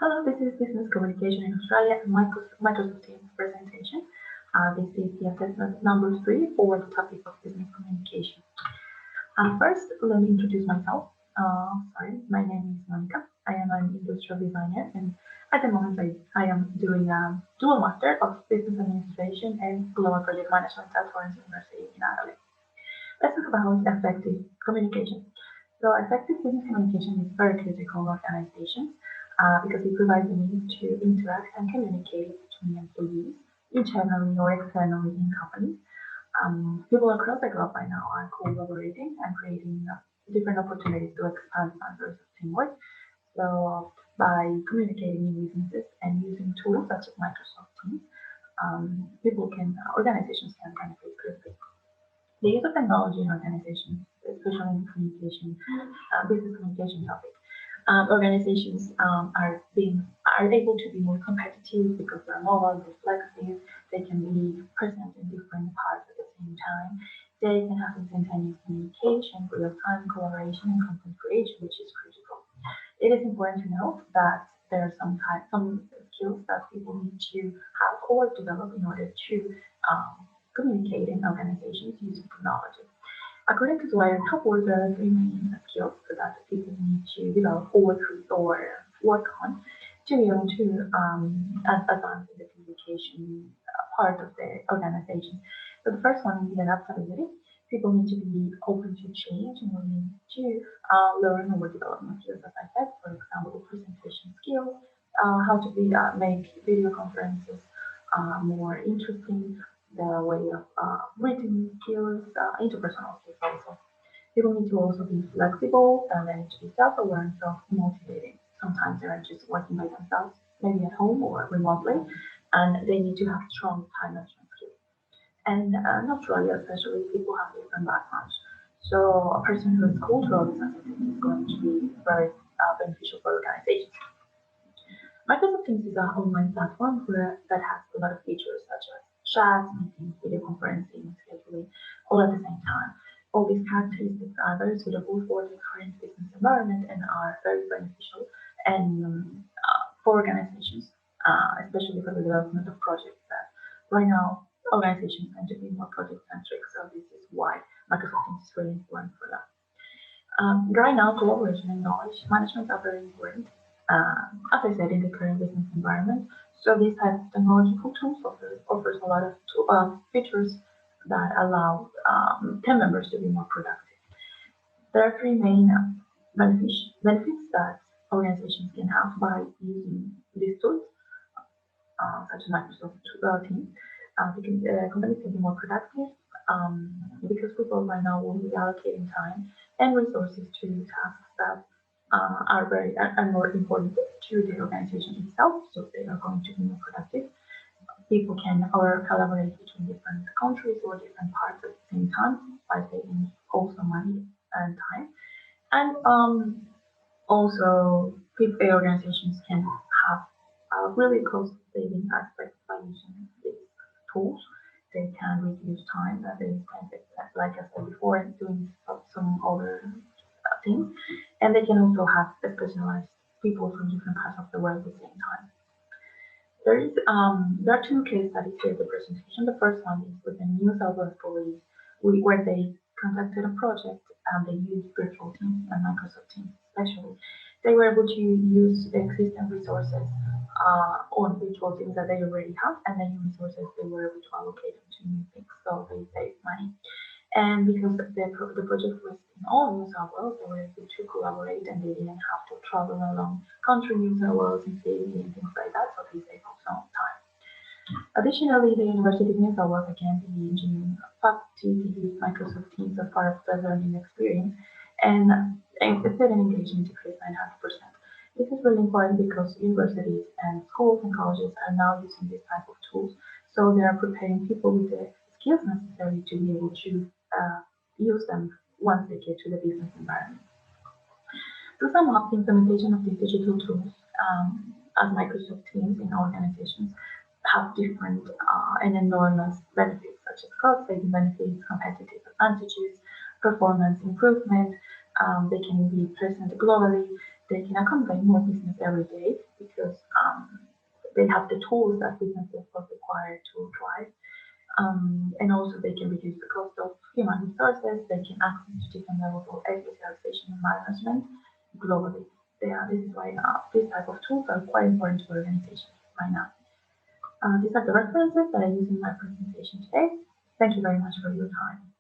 Hello, this is Business Communication in Australia and Microsoft Teams presentation. This is the assessment number 3 for the topic of business communication. First, let me introduce myself. My name is Monica. I am an industrial designer, and at the moment I am doing a dual master of business administration and global project management at Fuentes University in Adelaide. Let's talk about effective communication. So effective business communication is very critical in organizations because it provides the means to interact and communicate between employees, internally or externally in companies. People across the globe right now are collaborating and creating different opportunities to expand boundaries of teamwork. So by communicating in businesses and using tools such as Microsoft Teams, organizations can benefit greatly. The use of technology in organizations, especially in business communication topic, organizations are able to be more competitive because they're mobile, they're flexible, they can be present in different parts at the same time. They can have instantaneous communication, real-time collaboration, and content creation, which is critical. It is important to note that there are some skills that people need to have or develop in order to communicate in organizations using technology. According to Dwyer Topwell, there are 3 main skills that people need to develop or work on to be able to advance in the communication part of the organization. So the first one is adaptability. People need to be open to change and willing to learn or develop new skills, as I said, for example, presentation skills, how to make video conferences more interesting, the way of written skills, interpersonal skills also. People need to also be flexible and they need to be self-aware and self-motivated. Sometimes they're just working by themselves, maybe at home or remotely, and they need to have strong time management skills. And in Australia, especially, people have different backgrounds. So a person who is culturally sensitive is going to be very beneficial for organizations. Microsoft Teams is an online platform that has a lot of features such as chat, meetings, video conferencing, scheduling, all at the same time. All these characteristics are very suitable for the current business environment and are very beneficial and for organizations, especially for the development of projects that right now organizations tend to be more project-centric, so this is why Microsoft Teams is really important for that. Right now, collaboration and knowledge management are very important, as I said, in the current business environment. So this type of technological tools offers a lot of features that allow team members to be more productive. There are 3 main benefits that organizations can have by using these tools, such as Microsoft Teams. Companies can be more productive because people right now will be allocating time and resources to tasks that are more important to the organization itself, so they are going to be more productive. People can collaborate between different countries or different parts at the same time by saving also money and time. And also, organizations can have a really cost-saving aspect by using these tools. They can reduce time that they spend, like I said before, doing some other things, and they can also have specialized people from different parts of the world at the same time. There are 2 case studies here in the presentation. The first one is with the New South Wales Police, where they conducted a project and they used virtual teams and Microsoft Teams especially. They were able to use existing resources on virtual teams that they already have, and then resources they were able to allocate them to new things, so they saved money. And because the project was in all New South Wales, they were able to collaborate and they didn't have to travel along country New South Wales and city and things like that, so they saved also time. Additionally, the University of New South Wales again the engineering faculty to use Microsoft Teams as part of the learning experience and student engagement decreased by 100%. This is really important because universities and schools and colleges are now using this type of tools, so they are preparing people with the skills necessary to be able to use them once they get to the business environment. To sum up, the implementation of these digital tools as Microsoft Teams in organizations have different and enormous benefits, such as cost-saving benefits, competitive advantages, performance improvement. They can be present globally. They can accommodate more business every day because they have the tools that businesses will require to thrive. And also they can reduce the cost of human resources, they can access to different levels of digitalization and management globally. This is why this type of tools are quite important to organizations right now. These are the references that I use in my presentation today. Thank you very much for your time.